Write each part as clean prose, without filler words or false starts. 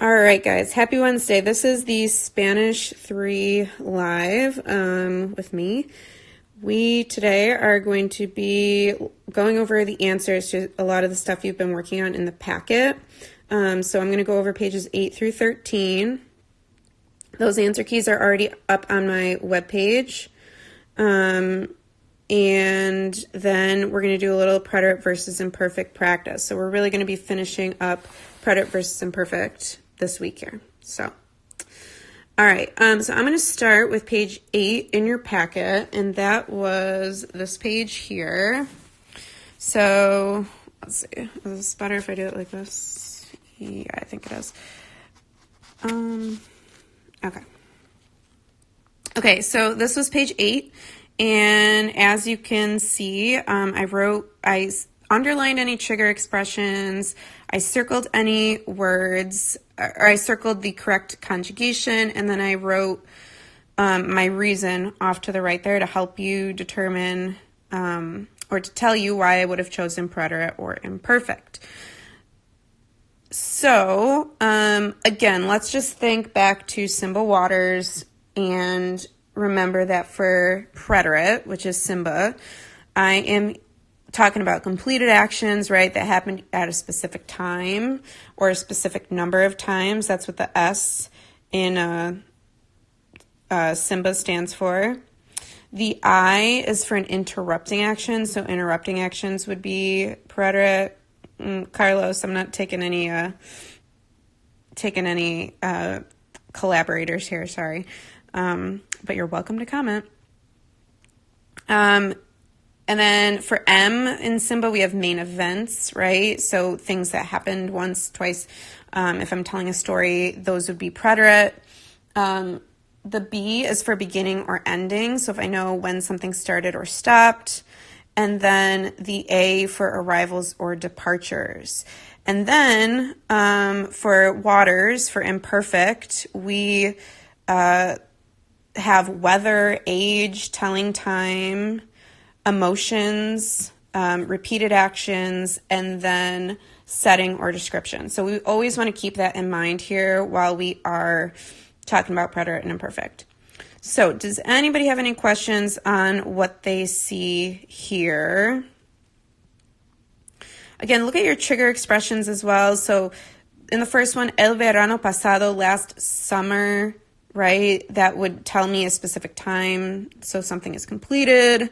All right, guys, happy Wednesday. This is the Spanish 3 live with me. We today are going to be going over the answers to a lot of the stuff you've been working on in the packet. So I'm going to go over pages 8 through 13. Those answer keys are already up on my webpage. And then we're going to do a little preterite versus imperfect practice. So we're really going to be finishing up preterite versus imperfect this week here. So, all right. So I'm going to start with page 8 in your packet, and that was this page here. So let's see. Is this better if I do it like this? Yeah, I think it is. Okay. Okay, so this was page 8. And as you can see, I underlined any trigger expressions, I circled any words, or I circled the correct conjugation, and then I wrote my reason off to the right there to help you determine, or to tell you why I would have chosen preterite or imperfect. So, again, let's just think back to Simba Waters and remember that for preterite, which is Simba, I am talking about completed actions, right, that happened at a specific time or a specific number of times. That's what the S in Simba stands for. The I is for an interrupting action, so interrupting actions would be preterite. Carlos, I'm not taking any collaborators here, sorry. But you're welcome to comment. And then for M in Simba, we have main events, right? So things that happened once, twice. If I'm telling a story, those would be preterite. The B is for beginning or ending. So if I know when something started or stopped. And then the A for arrivals or departures. And then for Waters, for imperfect, we have weather, age, telling time, emotions, repeated actions, and then setting or description. So we always want to keep that in mind here while we are talking about preterite and imperfect. So does anybody have any questions on what they see here? Again, look at your trigger expressions as well. So in the first one, el verano pasado, last summer, right? That would tell me a specific time. So something is completed.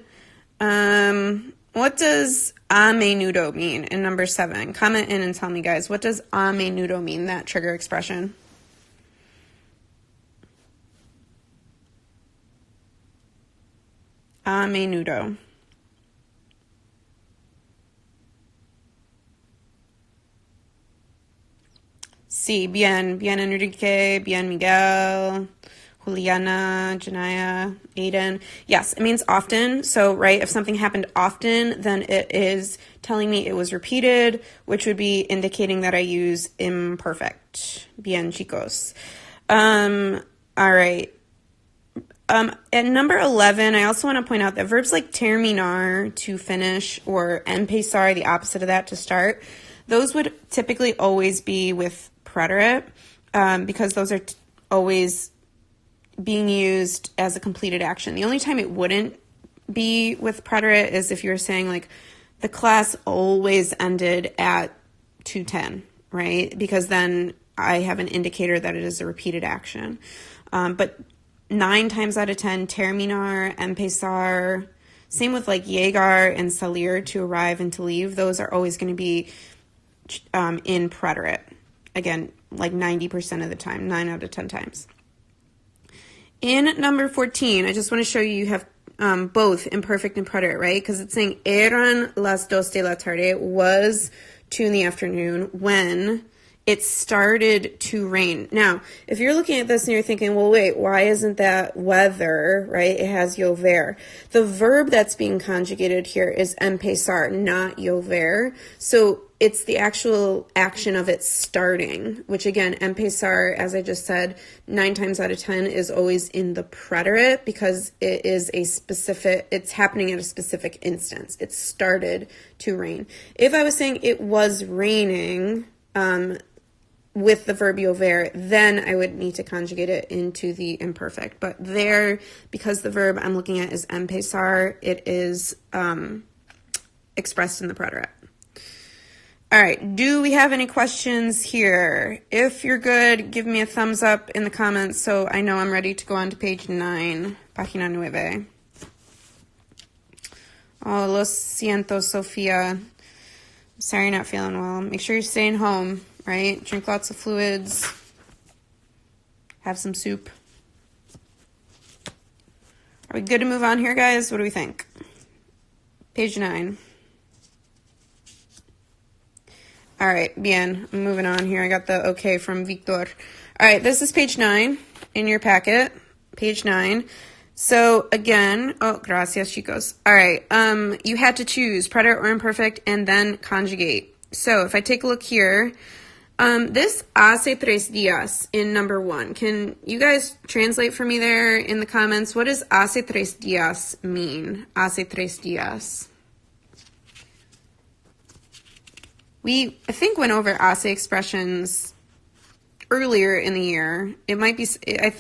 What does a menudo mean in number 7? Comment in and tell me, guys, what does a menudo mean, that trigger expression? A menudo. Sí, bien Enrique, bien Miguel, Juliana, Janaya, Aiden. Yes, it means often. So, right, if something happened often, then it is telling me it was repeated, which would be indicating that I use imperfect. Bien, chicos. All right. At number 11, I also want to point out that verbs like terminar, to finish, or empezar, the opposite of that, to start, those would typically always be with preterite, because those are always being used as a completed action. The only time it wouldn't be with preterite is if you were saying, like, the class always ended at 2:10, right? Because then I have an indicator that it is a repeated action. But 9 times out of 10, terminar, empezar, same with like llegar and salir, to arrive and to leave, those are always going to be in preterite. Again, like 90% of the time, 9 out of 10 times. In number 14, I just want to show you have both imperfect and preterite, right? Because it's saying eran las 2 de la tarde, was 2 in the afternoon, when it started to rain. Now, if you're looking at this and you're thinking, well, wait, why isn't that weather, right? It has llover. The verb that's being conjugated here is empezar, not llover. So it's the actual action of it starting, which again, empezar, as I just said, 9 times out of 10 is always in the preterite because it is a specific, it's happening at a specific instance. It started to rain. If I was saying it was raining, with the verb ver, then I would need to conjugate it into the imperfect. But there, because the verb I'm looking at is empezar, it is expressed in the preterite. All right, do we have any questions here? If you're good, give me a thumbs up in the comments so I know I'm ready to go on to page 9, página 9. Oh, lo siento, Sophia. I'm sorry you're not feeling well. Make sure you're staying home, right? Drink lots of fluids. Have some soup. Are we good to move on here, guys? What do we think? Page 9. All right, bien. I'm moving on here. I got the okay from Victor. All right, this is page 9 in your packet. Page 9. So again, oh, gracias, chicos. All right, you had to choose preterite or imperfect and then conjugate. So if I take a look here, this hace 3 días in number 1. Can you guys translate for me there in the comments? What does hace 3 días mean? Hace 3 días. We, I think, went over hace expressions earlier in the year. It might be,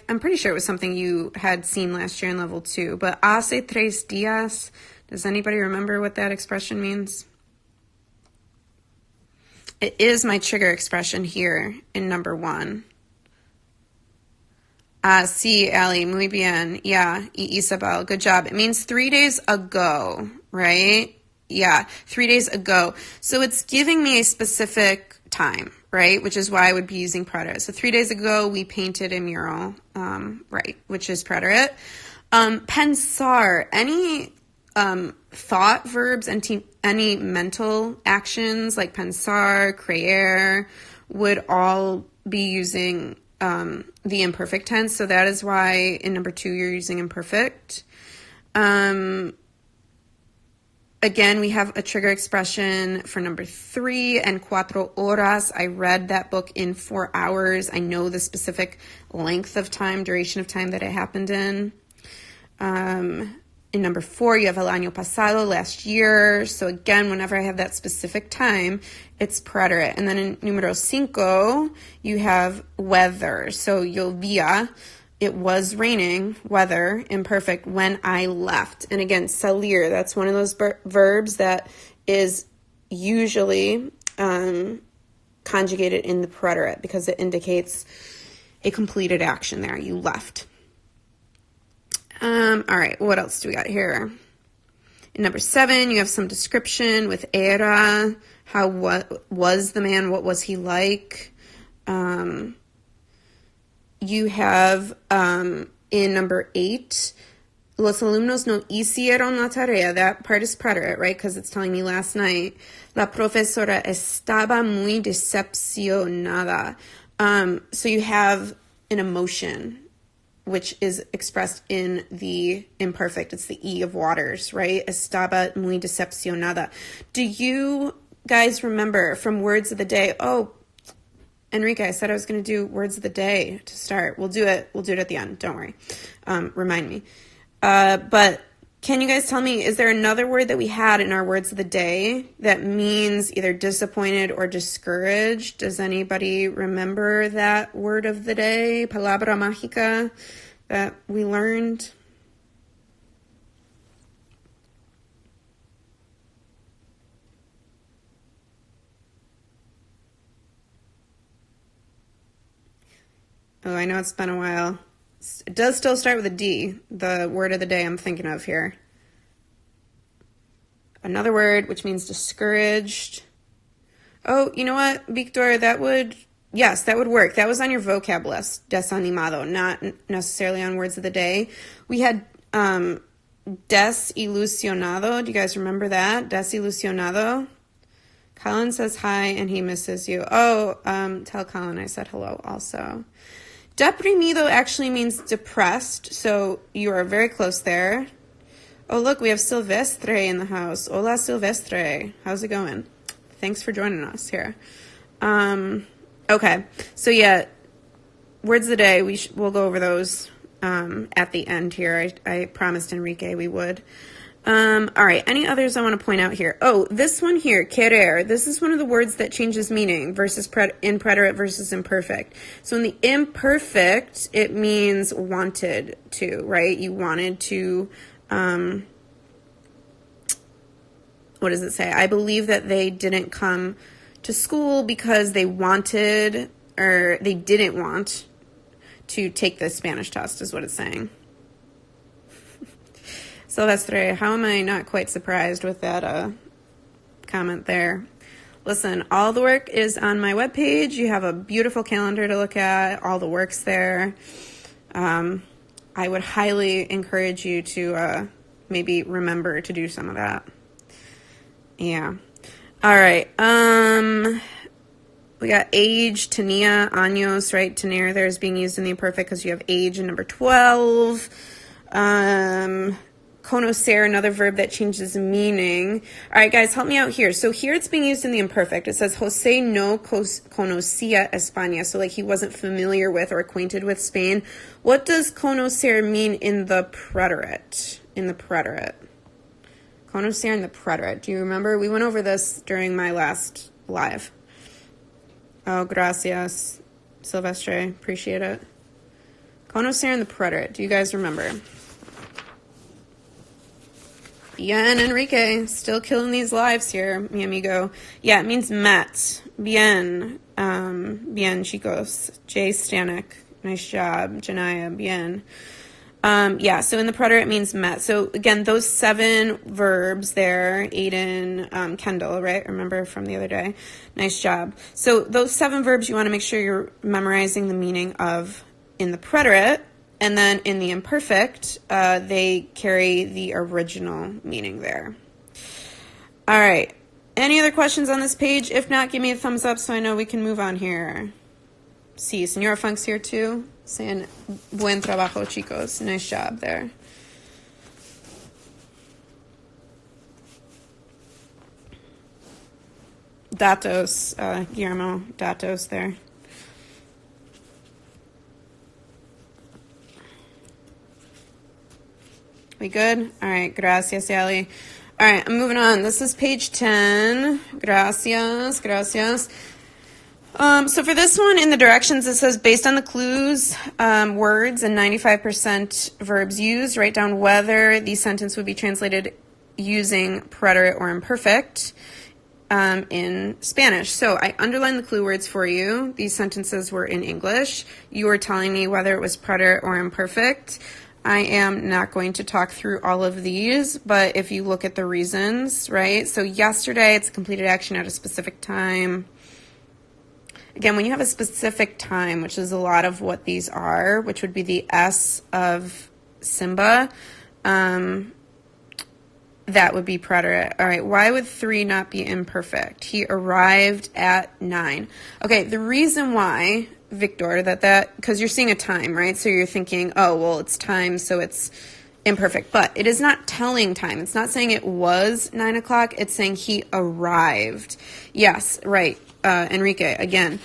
I'm pretty sure it was something you had seen last year in level 2, but hace 3 días, does anybody remember what that expression means? It is my trigger expression here in number 1. Sí, Ali, muy bien. Yeah, y Isabel, good job. It means 3 days ago, right? Yeah, 3 days ago. So it's giving me a specific time, right? Which is why I would be using preterite. So 3 days ago, we painted a mural, right? Which is preterite. Pensar, any thought verbs and any mental actions like pensar, creer would all be using the imperfect tense. So that is why in number 2 you're using imperfect. Again, we have a trigger expression for number 3 and 4 horas. I read that book in 4 hours. I know the specific length of time, duration of time that it happened in. In number 4, you have el año pasado, last year. So again, whenever I have that specific time, it's preterite. And then in numero 5, you have weather. So llovía. It was raining, weather, imperfect, when I left. And again, salir, that's one of those verbs that is usually conjugated in the preterite because it indicates a completed action there. You left. All right, what else do we got here? In number 7, you have some description with era. What was the man? What was he like? You have, in number 8, los alumnos no hicieron la tarea. That part is preterite, right? Because it's telling me last night. La profesora estaba muy decepcionada. So you have an emotion, which is expressed in the imperfect. It's the E of waters, right? Estaba muy decepcionada. Do you guys remember from words of the day? Oh, Enrique, I said I was going to do words of the day to start. We'll do it at the end. Don't worry. Remind me. But can you guys tell me, is there another word that we had in our words of the day that means either disappointed or discouraged? Does anybody remember that word of the day, palabra mágica, that we learned? Oh, I know it's been a while. It does still start with a D, the word of the day I'm thinking of here. Another word which means discouraged. Oh, you know what, Victor, that would work. That was on your vocab list, desanimado, not necessarily on words of the day. We had desilusionado. Do you guys remember that? Desilusionado. Colin says hi and he misses you. Oh, tell Colin I said hello also. Deprimido actually means depressed, so you are very close there. Oh, look, we have Silvestre in the house. Hola, Silvestre. How's it going? Thanks for joining us here. Okay, so yeah, words of the day, we'll go over those at the end here. I promised Enrique we would. All right, any others I want to point out here? Oh, this one here, querer. This is one of the words that changes meaning versus in preterite versus imperfect. So in the imperfect, it means wanted to, right? You wanted to, what does it say? I believe that they didn't come to school because they wanted, or they didn't want to take the Spanish test, is what it's saying. Silvestre, how am I not quite surprised with that comment there? Listen, all the work is on my webpage. You have a beautiful calendar to look at, all the work's there. I would highly encourage you to maybe remember to do some of that. Yeah. All right. We got age, tenía, años, right? Tener there is being used in the imperfect because you have age in number 12. Conocer, another verb that changes meaning. All right, guys, help me out here. So here it's being used in the imperfect. It says, Jose no conocía España. So like he wasn't familiar with or acquainted with Spain. What does conocer mean in the preterite? Conocer in the preterite. Do you remember? We went over this during my last live. Oh, gracias, Silvestre. Appreciate it. Conocer in the preterite. Do you guys remember? Bien, Enrique, still killing these lives here, mi amigo. Yeah, it means met. Bien. Bien, chicos. Jay Stanek. Nice job. Janaya, bien. Yeah, so in the preterite it means met. So again, those 7 verbs there, Aiden, Kendall, right? Remember from the other day? Nice job. So those 7 verbs you want to make sure you're memorizing the meaning of in the preterite. And then in the imperfect, they carry the original meaning there. All right. Any other questions on this page? If not, give me a thumbs up so I know we can move on here. See, Senora Funk's here too, saying buen trabajo, chicos. Nice job there. Datos, Guillermo, datos there. We good? All right, gracias, Ali. All right, I'm moving on. This is page 10. Gracias. So for this one, in the directions, it says, based on the clues, words, and 95% verbs used, write down whether the sentence would be translated using preterite or imperfect in Spanish. So I underlined the clue words for you. These sentences were in English. You were telling me whether it was preterite or imperfect. I am not going to talk through all of these, but if you look at the reasons, right? So yesterday, it's a completed action at a specific time. Again, when you have a specific time, which is a lot of what these are, which would be the S of Simba, that would be preterite. All right, why would 3 not be imperfect? He arrived at 9. Okay, the reason why, Victor, because you're seeing a time, right? So you're thinking, oh, well, it's time, so it's imperfect. But it is not telling time. It's not saying it was 9 o'clock. It's saying he arrived. Yes, right, Enrique, again.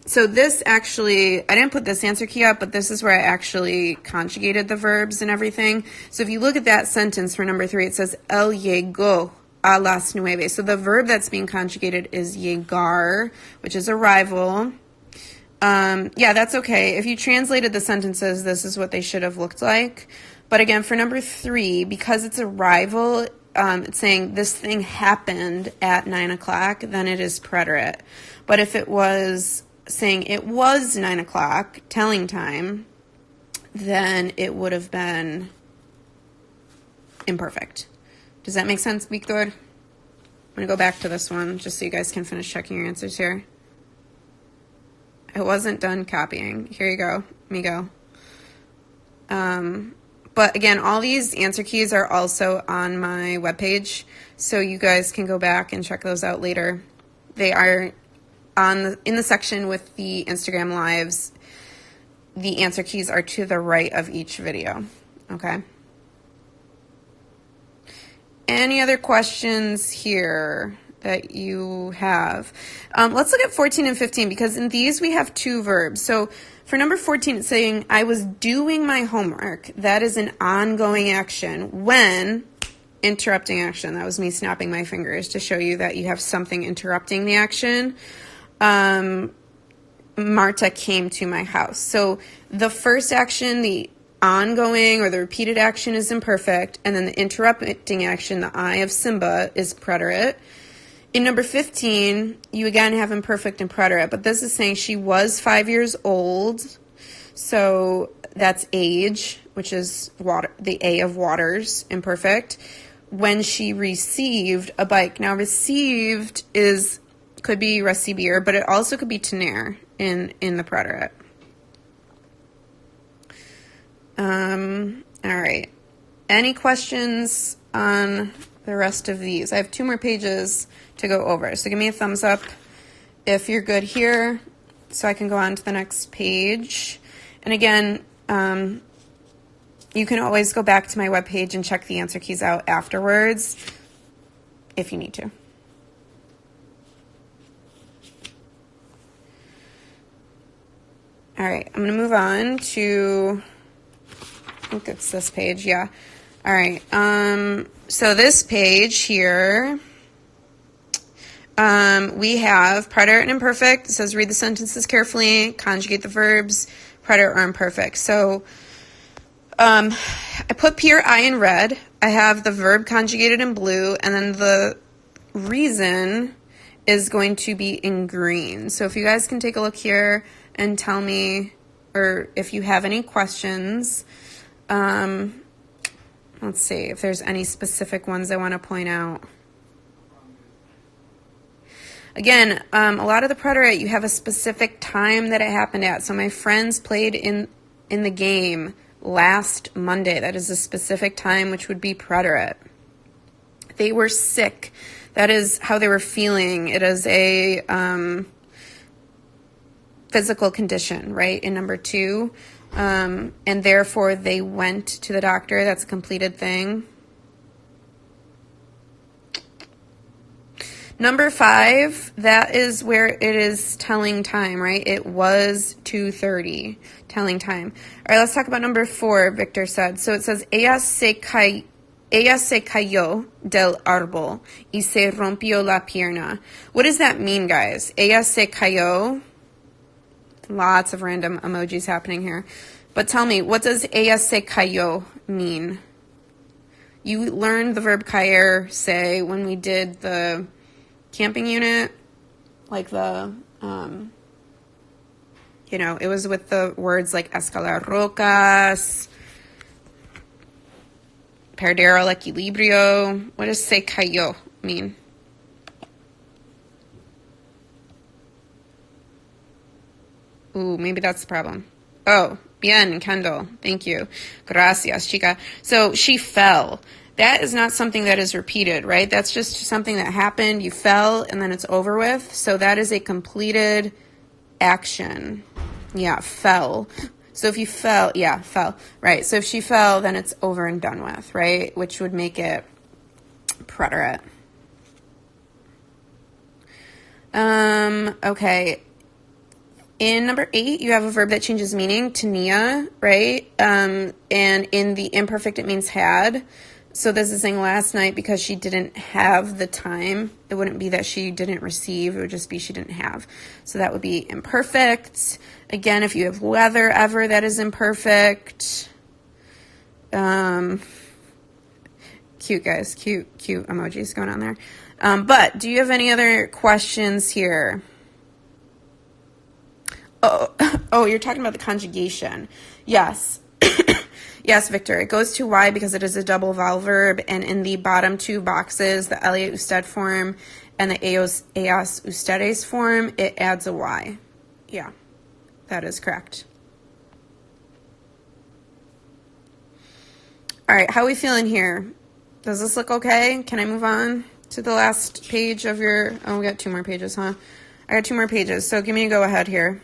So this actually, I didn't put this answer key up, but this is where I actually conjugated the verbs and everything. So if you look at that sentence for number 3, it says, él llegó a las 9. So the verb that's being conjugated is llegar, which is arrival. Yeah, that's okay. If you translated the sentences, this is what they should have looked like. But again, for number 3, because it's arrival, it's saying this thing happened at 9 o'clock, then it is preterite. But if it was saying it was 9 o'clock, telling time, then it would have been imperfect. Does that make sense, Victor? I'm going to go back to this one just so you guys can finish checking your answers here. I wasn't done copying. Here you go, amigo. But again, all these answer keys are also on my webpage, so you guys can go back and check those out later. They are in the section with the Instagram lives. The answer keys are to the right of each video, okay? Any other questions here that you have? Let's look at 14 and 15, because in these we have 2 verbs. So for number 14, it's saying, I was doing my homework. That is an ongoing action when interrupting action. That was me snapping my fingers to show you that you have something interrupting the action. Marta came to my house. So the first action, the ongoing or the repeated action is imperfect, and then the interrupting action, the I of Simba, is preterite. In number 15, you again have imperfect and preterite, but this is saying she was 5 years old, so that's age, which is water, the A of waters, imperfect, when she received a bike. Now, received could be recibir, but it also could be tener in the preterite. All right. Any questions on the rest of these? I have 2 more pages to go over. So give me a thumbs up if you're good here so I can go on to the next page. And again, you can always go back to my webpage and check the answer keys out afterwards if you need to. All right, I'm going to move on to, I think it's this page, yeah. All right, so this page here, we have preterite and imperfect. It says read the sentences carefully, conjugate the verbs, preterite or imperfect. So I put P or I in red. I have the verb conjugated in blue, and then the reason is going to be in green. So if you guys can take a look here and tell me, or if you have any questions, let's see if there's any specific ones I want to point out. Again, a lot of the preterite, you have a specific time that it happened at. So my friends played in the game last Monday. That is a specific time, which would be preterite. They were sick. That is how they were feeling. It is a physical condition, right, in number 2. And therefore, they went to the doctor. That's a completed thing. Number 5, that is where it is telling time, right? It was 2:30, telling time. All right, let's talk about number 4, Victor said. So it says, ella se cayó del árbol y se rompió la pierna. What does that mean, guys? Ella se cayó. Lots of random emojis happening here. But tell me, what does ella se cayó mean? You learned the verb caer, say, when we did the camping unit, like the, it was with the words like escalar rocas, perder el equilibrio. What does se cayó mean? Ooh, maybe that's the problem. Oh, bien, Kendall. Thank you. Gracias, chica. So she fell. That is not something that is repeated, right? That's just something that happened. You fell, and then it's over with. So that is a completed action. Yeah, fell. So if you fell, yeah, fell. Right. So if she fell, then it's over and done with, right? Which would make it preterite. Okay. In number 8, you have a verb that changes meaning, tenía, right? And in the imperfect, it means had. So this is saying last night because she didn't have the time. It wouldn't be that she didn't receive. It would just be she didn't have. So that would be imperfect. Again, if you have whether, ever, that is imperfect. Cute, guys. Cute emojis going on there. But do you have any other questions here? Oh, you're talking about the conjugation. Yes. Yes, Victor. It goes to Y because it is a double vowel verb, and in the bottom 2 boxes, the Elliot usted form and the eos ustedes form, it adds a Y. Yeah, that is correct. All right, how are we feeling here? Does this look okay? Can I move on to the last page of your... Oh, we got 2 more pages, huh? I got 2 more pages, so give me a go ahead here.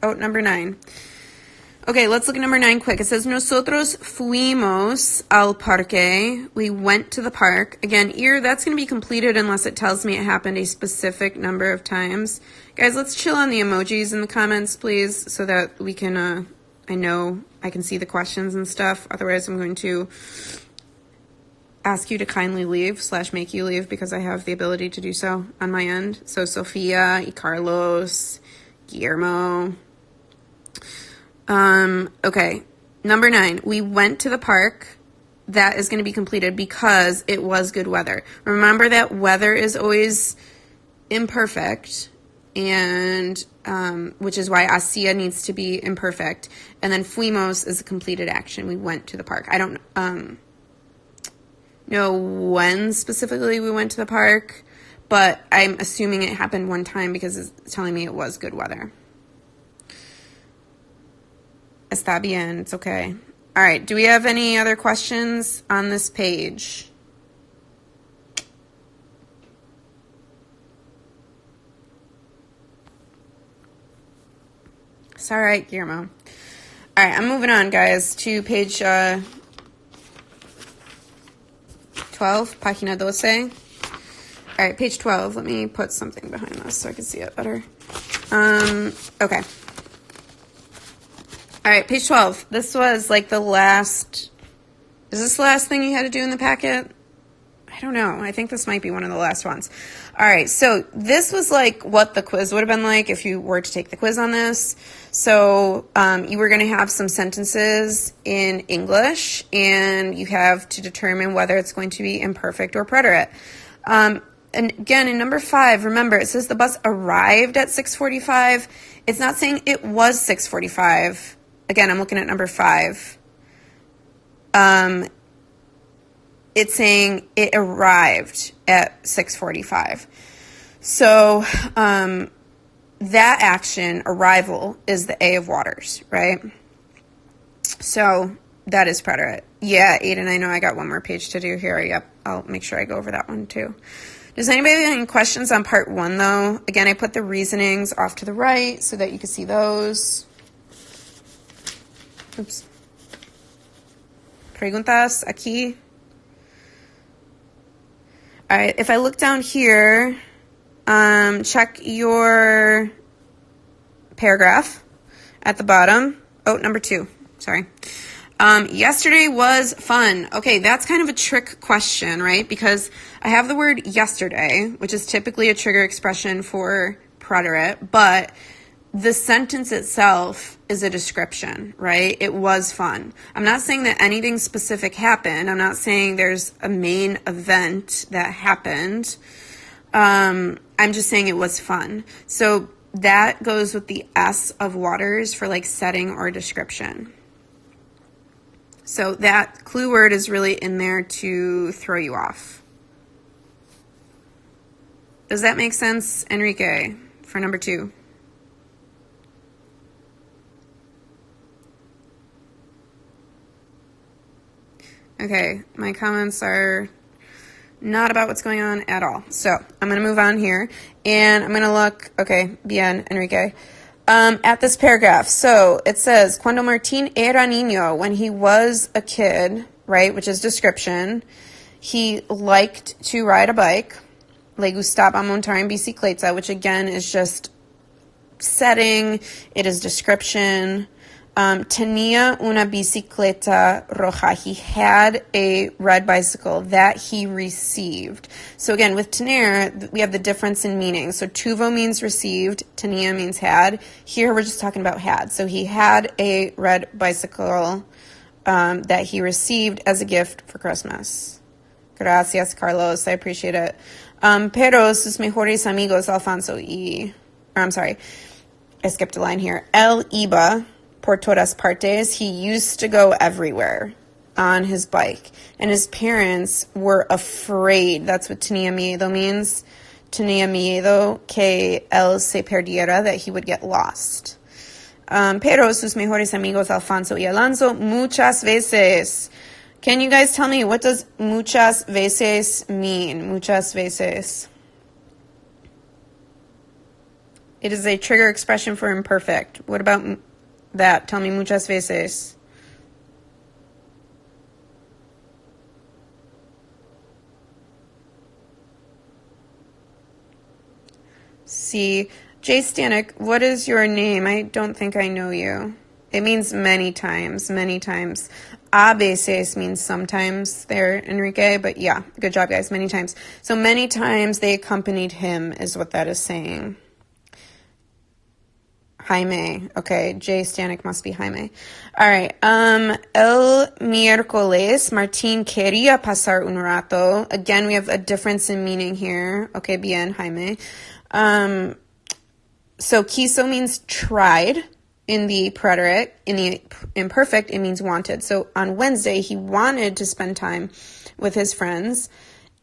Oh, number 9. Okay, let's look at number 9 quick. It says, nosotros fuimos al parque. We went to the park. Again, that's going to be completed unless it tells me it happened a specific number of times. Guys, let's chill on the emojis in the comments, please, so that we can, I know I can see the questions and stuff. Otherwise, I'm going to ask you to kindly leave / make you leave because I have the ability to do so on my end. So Sofia, y Carlos, Guillermo. Okay, number 9. We went to the park. That is going to be completed because it was good weather. Remember that weather is always imperfect, and which is why hacía needs to be imperfect. And then fuimos is a completed action. We went to the park. I don't know when specifically we went to the park, but I'm assuming it happened one time because it's telling me it was good weather. Está bien. It's okay. All right. Do we have any other questions on this page? It's all right, Guillermo. All right. I'm moving on, guys, to page 12, página 12. All right, page 12. Let me put something behind this so I can see it better. Okay. All right, page 12. This was like the last... Is this the last thing you had to do in the packet? I don't know. I think this might be one of the last ones. All right, so this was like what the quiz would have been like if you were to take the quiz on this. So you were going to have some sentences in English, and you have to determine whether it's going to be imperfect or preterite. And again, in number 5, remember, it says the bus arrived at 6:45. It's not saying it was 6:45. Again, I'm looking at number 5. It's saying it arrived at 6:45. So that action, arrival, is the A of waters, right? So that is preterite. Yeah, Aiden, I know I got one more page to do here. Yep, I'll make sure I go over that one too. Does anybody have any questions on part 1, though? Again, I put the reasonings off to the right so that you can see those. Oops. Preguntas aquí. All right, if I look down here, check your paragraph at the bottom. Oh, number 2, sorry. Yesterday was fun. Okay, that's kind of a trick question, right? Because I have the word yesterday, which is typically a trigger expression for preterite, but the sentence itself is a description, right? It was fun. I'm not saying that anything specific happened. I'm not saying there's a main event that happened. I'm just saying it was fun. So that goes with the S of waters for like setting or description. So that clue word is really in there to throw you off. Does that make sense, Enrique, for number 2? Okay, my comments are not about what's going on at all. So I'm going to move on here, and I'm going to look, okay, bien, Enrique, at this paragraph. So it says, Cuando Martín era niño, when he was a kid, right, which is description, he liked to ride a bike. Le gustaba montar en bicicleta, which again is just setting, it is description. Tenía una bicicleta roja. He had a red bicycle that he received. So again, with tener, we have the difference in meaning. So tuvo means received, tenía means had. Here we're just talking about had. So he had a red bicycle that he received as a gift for Christmas. Gracias, Carlos. I appreciate it. Pero sus mejores amigos, Alfonso y... I'm sorry. I skipped a line here. Él iba por todas partes. He used to go everywhere on his bike. And his parents were afraid. That's what tenía miedo means. Tenía miedo que él se perdiera, that he would get lost. Pero sus mejores amigos, Alfonso y Alonso, muchas veces. Can you guys tell me, what does muchas veces mean? Muchas veces. It is a trigger expression for imperfect. What about that? Tell me muchas veces. See, Jay Stanek, what is your name? I don't think I know you. It means many times, many times. a veces means sometimes there, Enrique, but yeah, good job, guys, many times. So many times they accompanied him is what that is saying. Jaime. Okay, Jay Stanek must be Jaime. All right. El miércoles, Martín quería pasar un rato. Again, we have a difference in meaning here. Okay, bien, Jaime. So quiso means tried in the preterite. In the imperfect, it means wanted. So on Wednesday, he wanted to spend time with his friends.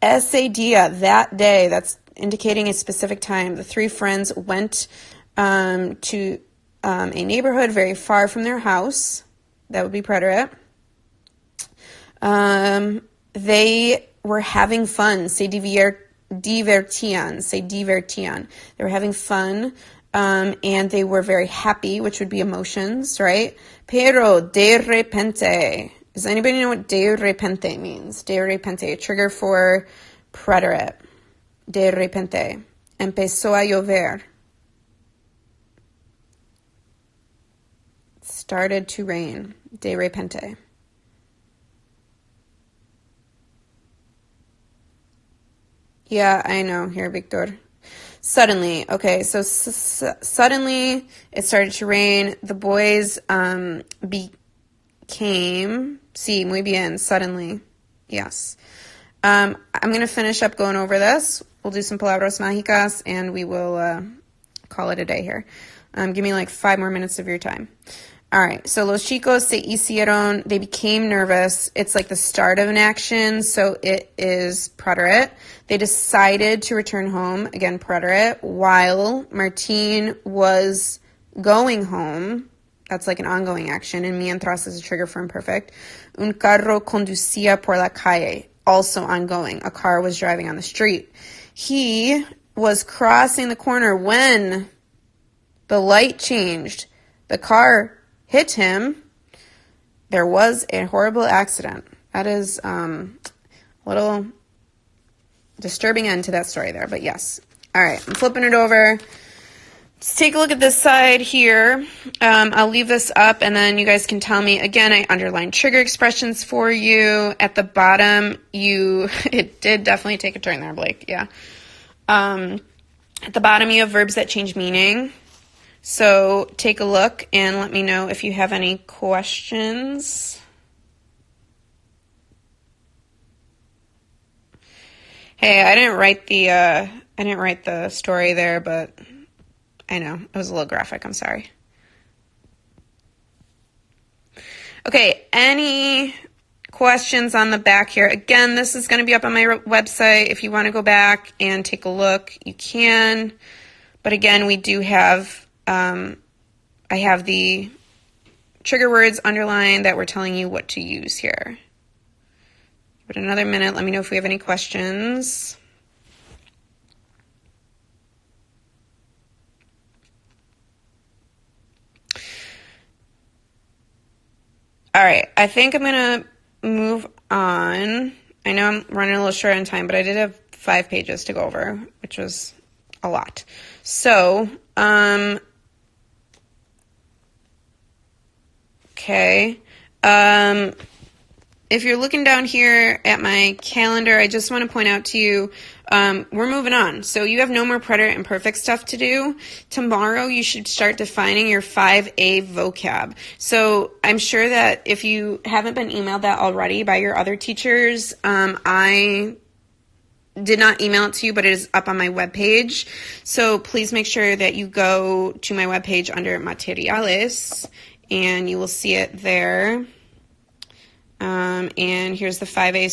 Ese día, that day, that's indicating a specific time. The three friends went to a neighborhood very far from their house. That would be preterite. They were having fun. Se divertían. Se divertían. They were having fun. And they were very happy, which would be emotions, right? Pero de repente. Does anybody know what de repente means? De repente, a trigger for preterite. De repente. Empezó a llover. Started to rain. De repente. Yeah, I know. Here, Victor. Suddenly. Okay, so suddenly it started to rain. The boys became... Sí, muy bien. Suddenly. Yes. I'm going to finish up going over this. We'll do some palabras mágicas, and we will call it a day here. Give me like 5 more minutes of your time. All right, so los chicos se hicieron, they became nervous. It's like the start of an action, so it is preterite. They decided to return home, again, preterite, while Martín was going home. That's like an ongoing action, and mientras is a trigger for imperfect. Un carro conducía por la calle, also ongoing. A car was driving on the street. He was crossing the corner when the light changed. The car hit him. There was a horrible accident. That is a little disturbing end to that story there, but yes. All right, I'm flipping it over. Let's take a look at this side here. I'll leave this up, and then you guys can tell me. Again, I underlined trigger expressions for you. At the bottom, it did definitely take a turn there, Blake, yeah. At the bottom, you have verbs that change meaning. So take a look and let me know if you have any questions. Hey, I didn't write the story there, but I know it was a little graphic. I'm sorry. Okay, any questions on the back here? Again, this is going to be up on my website. If you want to go back and take a look, you can. But again, we do have I have the trigger words underlined that we're telling you what to use here. Give it another minute. Let me know if we have any questions. All right. I think I'm going to move on. I know I'm running a little short on time, but I did have 5 pages to go over, which was a lot. So, okay. If you're looking down here at my calendar, I just want to point out to you, we're moving on. So you have no more preterite and perfect stuff to do. Tomorrow you should start defining your 5A vocab. So I'm sure that if you haven't been emailed that already by your other teachers, I did not email it to you, but it is up on my webpage. So please make sure that you go to my webpage under Materiales, and you will see it there. And here's the 5A